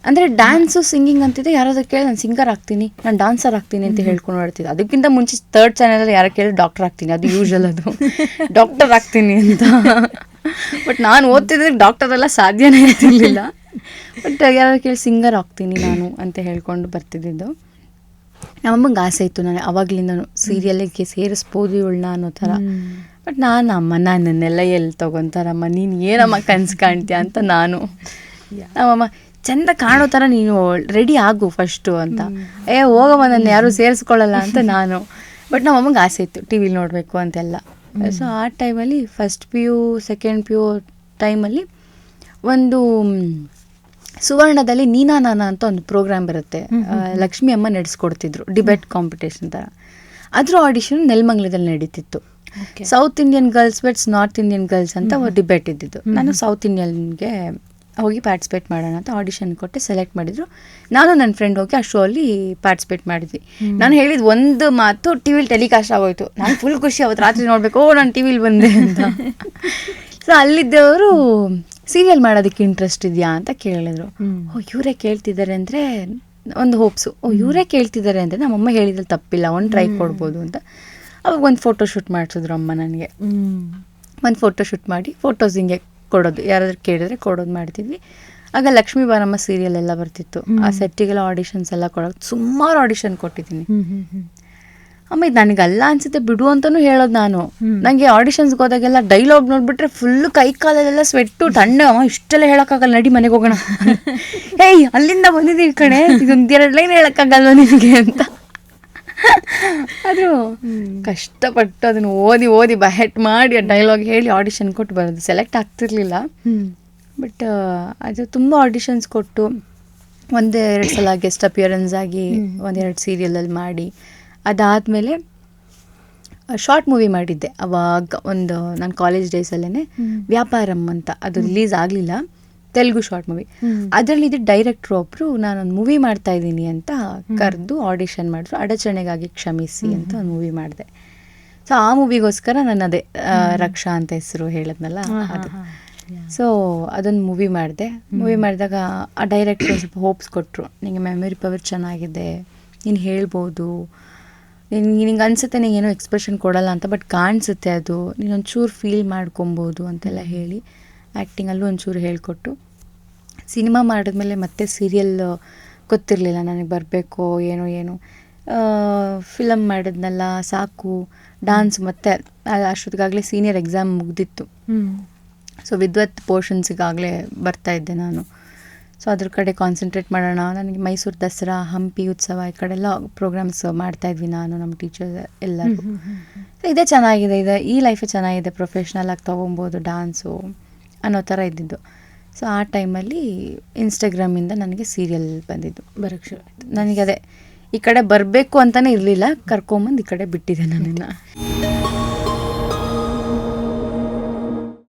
ಅಂದರೆ dance singing ಅಂತಿದೆ. ಯಾರಾದ್ರೂ ಕೇಳಿ ನಾನು ಸಿಂಗರ್ ಆಗ್ತೀನಿ, ನಾನು ಡಾನ್ಸರ್ ಆಗ್ತೀನಿ ಅಂತ ಹೇಳ್ಕೊಂಡು ಮಾಡ್ತಿದ್ದೆ. ಅದಕ್ಕಿಂತ ಮುಂಚೆ 3rd ಚಾನಲಲ್ಲಿ ಯಾರು ಕೇಳಿ ಡಾಕ್ಟರ್ ಆಗ್ತೀನಿ, ಅದು ಯೂಶಲ್, ಅದು ಡಾಕ್ಟರ್ ಆಗ್ತೀನಿ ಅಂತ. ಬಟ್ ನಾನು ಓದ್ತಿದ್ರೆ ಡಾಕ್ಟರ್ ಎಲ್ಲ ಸಾಧ್ಯನೇ ಇರ್ತಿರ್ಲಿಲ್ಲ. ಬಟ್ ಯಾರಾದ್ರು ಕೇಳಿ ಸಿಂಗರ್ ಆಗ್ತೀನಿ ನಾನು ಅಂತ ಹೇಳ್ಕೊಂಡು ಬರ್ತಿದ್ದಿದ್ದು. ನಮ್ಮಮ್ಮಂಗೆ ಆಸೆ ಇತ್ತು, ನಾನು ಅವಾಗ್ಲಿಂದನೂ ಸೀರಿಯಲ್ಗೆ ಸೇರಿಸ್ಬೋದು ಇವಳನ್ನ ಅನ್ನೋ ಥರ. ಬಟ್ ನನ್ನೆಲ್ಲ ಎಲ್ಲಿ ತೊಗೊತಾರಮ್ಮ, ನೀನು ಏನಮ್ಮ ಕನ್ಸು ಕಾಣ್ತೀಯ ಅಂತ ನಾನು. ನಮ್ಮಮ್ಮ ಚೆಂದ ಕಾಣೋ ಥರ ನೀನು ರೆಡಿ ಆಗು ಫಸ್ಟು ಅಂತ. ಹೋಗಮ್ಮ ನನ್ನ ಯಾರೂ ಸೇರಿಸ್ಕೊಳ್ಳಲ್ಲ ಅಂತ ನಾನು. ಬಟ್ ನಮ್ಮಮ್ಮಂಗೆ ಆಸೆ ಇತ್ತು ಟಿ ವಿಲಿ ನೋಡಬೇಕು ಅಂತೆಲ್ಲ. ಸೊ ಆ ಟೈಮಲ್ಲಿ ಫಸ್ಟ್ PU ಸೆಕೆಂಡ್ PU ಟೈಮಲ್ಲಿ ಒಂದು ಸುವರ್ಣದಲ್ಲಿ ನೀನಾ ನಾನಾ ಅಂತ ಒಂದು ಪ್ರೋಗ್ರಾಮ್ ಬರುತ್ತೆ, ಲಕ್ಷ್ಮಿ ಅಮ್ಮ ನಡೆಸ್ಕೊಡ್ತಿದ್ರು, ಡಿಬೇಟ್ ಕಾಂಪಿಟೇಷನ್ ಥರ. ಅದ್ರ ಆಡಿಷನ್ ನೆಲಮಂಗಲದಲ್ಲಿ ನಡೀತಿತ್ತು. South Indian girls versus north Indian girls ಅಂತ ಡಿಬೇಟ್ ಇದ್ದಿದ್ದು. ನಾನು ಸೌತ್ ಇಂಡಿಯನ್ಗೆ ಹೋಗಿ ಪಾರ್ಟಿಸಿಪೇಟ್ ಮಾಡೋಣ ಅಂತ ಆಡಿಷನ್ ಕೊಟ್ಟು ಸೆಲೆಕ್ಟ್ ಮಾಡಿದ್ರು. ನಾನು ನನ್ನ ಫ್ರೆಂಡ್ ಹೋಗಿ ಆ ಶೋ ಅಲ್ಲಿ ಪಾರ್ಟಿಸಿಪೇಟ್ ಮಾಡಿದ್ವಿ. ನಾನು ಹೇಳಿದ ಒಂದು ಮಾತು ಟಿ ವಿಲಿ ಟೆಲಿಕಾಸ್ಟ್ ಆಗೋಯ್ತು. ನಾನು ಫುಲ್ ಖುಷಿ, ಅವತ್ತು ರಾತ್ರಿ ನೋಡಬೇಕು, ನಾನು ಟಿ ವಿಲಿ ಬಂದೆ ಅಂತ. ಸೊ ಅಲ್ಲಿದ್ದವರು ಸೀರಿಯಲ್ ಮಾಡೋದಕ್ಕೆ ಇಂಟ್ರೆಸ್ಟ್ ಇದೆಯಾ ಅಂತ ಕೇಳಿದ್ರು. ಇವರೇ ಕೇಳ್ತಿದ್ದಾರೆ ಅಂದರೆ ಒಂದು ಹೋಪ್ಸು, ಇವರೇ ಕೇಳ್ತಿದ್ದಾರೆ ಅಂದರೆ ನಮ್ಮಮ್ಮ ಹೇಳಿದಲ್ಲಿ ತಪ್ಪಿಲ್ಲ, ಒಂದು ಟ್ರೈ ಕೊಡ್ಬೋದು ಅಂತ. ಅವಾಗ ಒಂದು ಫೋಟೋ ಶೂಟ್ ಮಾಡಿಸಿದ್ರು ಅಮ್ಮ ನನಗೆ. ಒಂದು ಫೋಟೋ ಶೂಟ್ ಮಾಡಿ ಫೋಟೋಸ್ ಹಿಂಗೆ ಕೊಡೋದು, ಯಾರಾದ್ರೂ ಕೇಳಿದ್ರೆ ಕೊಡೋದು ಮಾಡ್ತಿದ್ವಿ. ಆಗ ಲಕ್ಷ್ಮೀ ಬಾರಮ್ಮ ಸೀರಿಯಲ್ ಎಲ್ಲ ಬರ್ತಿತ್ತು. ಆ ಸೆಟ್ಟಿಗೆಲ್ಲ ಆಡಿಷನ್ಸ್ ಎಲ್ಲ ಕೊಡೋದು, ಸುಮಾರು ಆಡಿಷನ್ ಕೊಟ್ಟಿದ್ದೀನಿ. ಅಮ್ಮ ಇದು ನನಗಲ್ಲ ಅನ್ಸುತ್ತೆ ಬಿಡು ಅಂತಲೂ ಹೇಳೋದು ನಾನು. ನನಗೆ ಆಡಿಷನ್ಸ್ಗೆ ಹೋದಾಗೆಲ್ಲ ಡೈಲಾಗ್ ನೋಡ್ಬಿಟ್ರೆ ಫುಲ್ಲು ಕೈ ಕಾಲಲ್ಲೆಲ್ಲ ಸ್ವೆಟ್ಟು, ತಣ್ಣ. ಅಮ್ಮ ಇಷ್ಟೆಲ್ಲ ಹೇಳೋಕ್ಕಾಗಲ್ಲ, ನಡಿ ಮನೆಗೆ ಹೋಗೋಣ. ಏಯ್ ಅಲ್ಲಿಂದ ಬಂದಿದ್ದೀವಿ ಕಣೆ, ಇದೊಂದು 2 ಲೈನ್ ಹೇಳೋಕ್ಕಾಗಲ್ವ ನಿನಗೆ ಅಂತ. ಅದು ಕಷ್ಟಪಟ್ಟು ಅದನ್ನು ಓದಿ ಬಹೆಟ್ ಮಾಡಿ ಆ ಡೈಲಾಗ್ ಹೇಳಿ ಆಡಿಷನ್ ಕೊಟ್ಟು ಬರೋದು. ಸೆಲೆಕ್ಟ್ ಆಗ್ತಿರ್ಲಿಲ್ಲ. ಬಟ್ ಅದು ತುಂಬ ಆಡಿಷನ್ಸ್ ಕೊಟ್ಟು 1-2 ಸಲ ಗೆಸ್ಟ್ ಅಪಿಯರೆನ್ಸ್ ಆಗಿ 1-2 ಸೀರಿಯಲಲ್ಲಿ ಮಾಡಿ, ಅದಾದಮೇಲೆ ಶಾರ್ಟ್ ಮೂವಿ ಮಾಡಿದ್ದೆ ಅವಾಗ. ಒಂದು ನನ್ನ ಕಾಲೇಜ್ ಡೇಸಲ್ಲೇ ವ್ಯಾಪಾರಂ ಅಂತ, ಅದು ರಿಲೀಸ್ ಆಗಲಿಲ್ಲ, ತೆಲುಗು ಶಾರ್ಟ್ ಮೂವಿ. ಅದರಲ್ಲಿ ಇದು ಡೈರೆಕ್ಟ್ರು ಒಬ್ಬರು ನಾನೊಂದು ಮೂವಿ ಮಾಡ್ತಾ ಇದ್ದೀನಿ ಅಂತ ಕರೆದು ಆಡಿಷನ್ ಮಾಡಿದ್ರು. ಅಡಚಣೆಗಾಗಿ ಕ್ಷಮಿಸಿ ಅಂತ ಒಂದು ಮೂವಿ ಮಾಡಿದೆ. ಸೊ ಆ ಮೂವಿಗೋಸ್ಕರ ನಾನು ಅದೇ ರಕ್ಷಾ ಅಂತ ಹೆಸರು ಹೇಳಿದ್ನಲ್ಲ ಅದು. ಸೊ ಅದೊಂದು ಮೂವಿ ಮಾಡಿದೆ. ಮೂವಿ ಮಾಡಿದಾಗ ಆ ಡೈರೆಕ್ಟ್ರು ಸ್ವಲ್ಪ ಹೋಪ್ಸ್ ಕೊಟ್ಟರು, ನಿಮಗೆ ಮೆಮೊರಿ ಪವರ್ ಚೆನ್ನಾಗಿದೆ, ನೀನು ಹೇಳ್ಬೋದು, ನಿನಗೆ ಅನಿಸುತ್ತೆ ನೀನೇನೋ ಎಕ್ಸ್ಪ್ರೆಷನ್ ಕೊಡಲ್ಲ ಅಂತ, ಬಟ್ ಕಾಣಿಸುತ್ತೆ ಅದು, ನೀನೊಂಚೂರು ಫೀಲ್ ಮಾಡ್ಕೊಬೋದು ಅಂತೆಲ್ಲ ಹೇಳಿ ಆ್ಯಕ್ಟಿಂಗಲ್ಲೂ ಒಂಚೂರು ಹೇಳಿಕೊಟ್ಟು, ಸಿನಿಮಾ ಮಾಡಿದ್ಮೇಲೆ ಮತ್ತೆ ಸೀರಿಯಲ್ ಗೊತ್ತಿರಲಿಲ್ಲ ನನಗೆ ಬರಬೇಕು ಏನು ಫಿಲಮ್ ಮಾಡಿದ್ನಲ್ಲ ಸಾಕು, ಡಾನ್ಸ್ ಮತ್ತೆ ಅಷ್ಟೊತ್ತಿಗಾಗಲೇ ಸೀನಿಯರ್ ಎಕ್ಸಾಮ್ ಮುಗ್ದಿತ್ತು. ಸೊ ವಿದ್ವತ್ ಪೋರ್ಷನ್ಸಿಗಾಗಲೇ ಬರ್ತಾಯಿದ್ದೆ ನಾನು. ಸೊ ಅದ್ರ ಕಡೆ ಕಾನ್ಸಂಟ್ರೇಟ್ ಮಾಡೋಣ. ನನಗೆ ಮೈಸೂರು ದಸರಾ, ಹಂಪಿ ಉತ್ಸವ ಈ ಕಡೆಲ್ಲ ಪ್ರೋಗ್ರಾಮ್ಸ್ ಮಾಡ್ತಾಯಿದ್ವಿ ನಾನು, ನಮ್ಮ ಟೀಚರ್ಸ್ ಎಲ್ಲರೂ. ಸೊ ಇದೇ ಚೆನ್ನಾಗಿದೆ, ಈ ಲೈಫೇ ಚೆನ್ನಾಗಿದೆ, ಪ್ರೊಫೆಷ್ನಲ್ ಆಗಿ ತೊಗೊಬೋದು ಡಾನ್ಸು ಅನ್ನೋ ಥರ ಇದ್ದಿದ್ದು. ಸೊ ಆ ಟೈಮಲ್ಲಿ ಇನ್ಸ್ಟಾಗ್ರಾಮಿಂದ ನನಗೆ ಸೀರಿಯಲ್ ಬಂದಿದ್ದು ಬರೋಕ್ಕೆ ಶುರು ಆಯಿತು. ನನಗೆ ಅದೇ ಈ ಕಡೆ ಬರಬೇಕು ಅಂತಲೇ ಇರಲಿಲ್ಲ, ಕರ್ಕೊಂಬಂದು ಈ ಕಡೆ ಬಿಟ್ಟಿದೆ ನನ್ನನ್ನು.